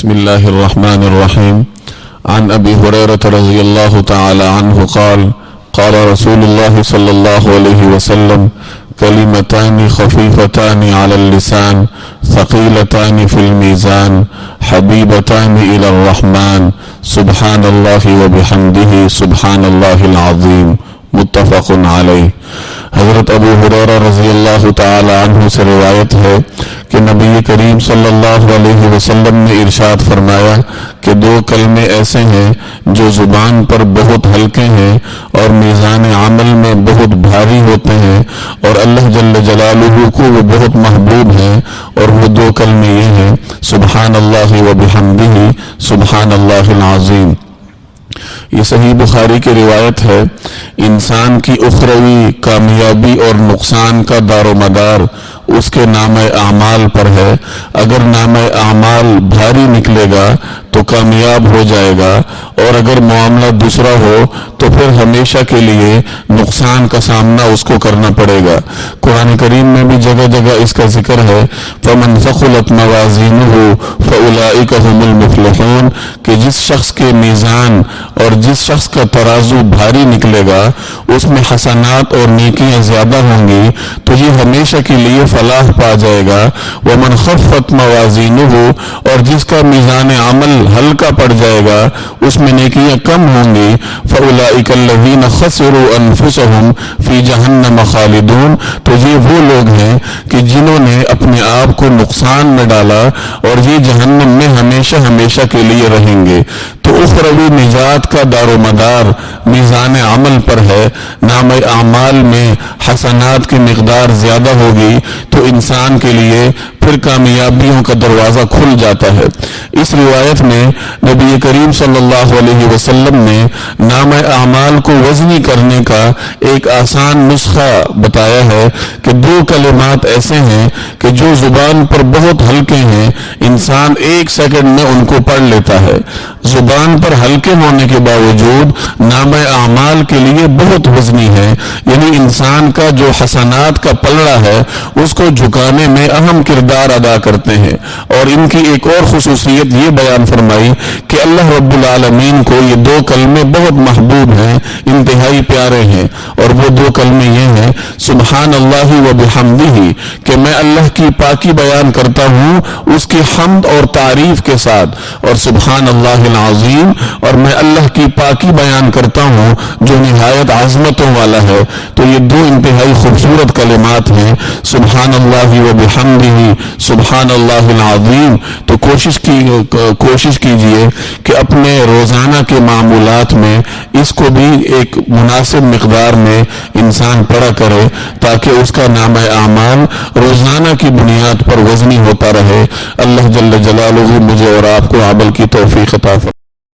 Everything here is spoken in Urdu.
بسم الله الرحمن الرحيم. عن أبي هريرة رضي الله تعالى عنه قال قال رسول الله صلى الله عليه وسلم: كلمتان خفيفتان على اللسان ثقيلتان في الميزان حبيبتان إلى الرحمن سبحان الله وبحمده سبحان الله العظيم. متفق علیہ. حضرت ابو ہریرہ رضی اللہ تعالی عنہ سے روایت ہے کہ نبی کریم صلی اللہ علیہ وسلم نے ارشاد فرمایا کہ دو کلمے ایسے ہیں جو زبان پر بہت ہلکے ہیں اور میزان عمل میں بہت بھاری ہوتے ہیں، اور اللہ جل جلالہ کو وہ بہت محبوب ہیں، اور وہ دو کلمے یہ ہیں: سبحان اللہ و بحمدہ سبحان اللہ العظیم. یہ صحیح بخاری کی روایت ہے. انسان کی اخروی کامیابی اور نقصان کا دار و مدار اس کے نامہ اعمال پر ہے. اگر نامہ اعمال بھاری نکلے گا تو کامیاب ہو جائے گا، اور اگر معاملہ دوسرا ہو تو پھر ہمیشہ کے لیے نقصان کا سامنا اس کو کرنا پڑے گا. قرآن کریم میں بھی جگہ جگہ اس کا ذکر ہے: فَمَنْ ثَقُلَتْ مَوَازِينُهُ فَأُولَئِكَ هُمُ الْمُفْلِحُونَ، کہ جس شخص کے میزان اور جس شخص کا ترازو بھاری نکلے گا اس میں حسنات اور نیکیاں زیادہ ہوں گی تو یہ ہمیشہ کے لیے فلاح پا جائے گا. وَمَنْ خَفَّتْ مَوَازِينُهُ، اور جس کا میزان عمل ہلکا پڑ جائے گا اس میں نیکیاں کم ہوں گی. فَأُولَئِكَ الَّذِينَ خَسِرُوا أَنفُسَهُمْ فِي جَهَنَّمَ خَالِدُونَ، تو یہ وہ لوگ ہیں کہ جنہوں نے اپنے آپ کو نقصان میں ڈالا اور یہ جہنم میں ہمیشہ ہمیشہ کے لیے رہیں گے. تو اخروی نجات کا دار و مدار میزان عمل پر ہے. نام اعمال میں حسنات کی مقدار زیادہ ہوگی تو انسان کے لیے پھر کامیابیوں کا دروازہ کھل جاتا ہے. اس روایت میں نبی کریم صلی اللہ علیہ وسلم نے نام اعمال کو وزنی کرنے کا ایک آسان نسخہ بتایا ہے کہ دو کلمات ایسے ہیں کہ جو زبان پر بہت ہلکے ہیں، انسان ایک سیکنڈ میں ان کو پڑھ لیتا ہے. زبان پر ہلکے ہونے کے باوجود نام اعمال کے لیے بہت وزنی ہے، یعنی انسان کا جو حسنات کا پلڑا ہے اس کو جھکانے میں اہم کردار ادا کرتے ہیں. اور ان کی ایک اور خصوصیت یہ بیان فرمائی کہ اللہ رب العالمین کو یہ دو کلمے بہت محبوب ہیں، انتہائی پیارے ہیں، اور وہ دو کلمے یہ ہیں: سبحان اللہ و بحمدہ، کہ میں اللہ کی پاکی بیان کرتا ہوں اس کی حمد اور تعریف کے ساتھ، اور سبحان اللہ العظیم، اور میں اللہ کی پاکی بیان کرتا ہوں جو نہایت عظمتوں والا ہے. تو یہ دو انتہائی خوبصورت کلمات ہیں: سبحان اللہ و بحمدہ سبحان اللہ العظیم. تو کوشش کیجئے کہ اپنے روزانہ کے معمولات میں اس کو بھی ایک مناسب مقدار میں انسان پڑھا کرے تاکہ اس کا نام اعمال روزانہ کی بنیاد پر وزنی ہوتا رہے. اللہ جل جلالہ مجھے اور آپ کو عمل کی توفیق عطا فرمائے.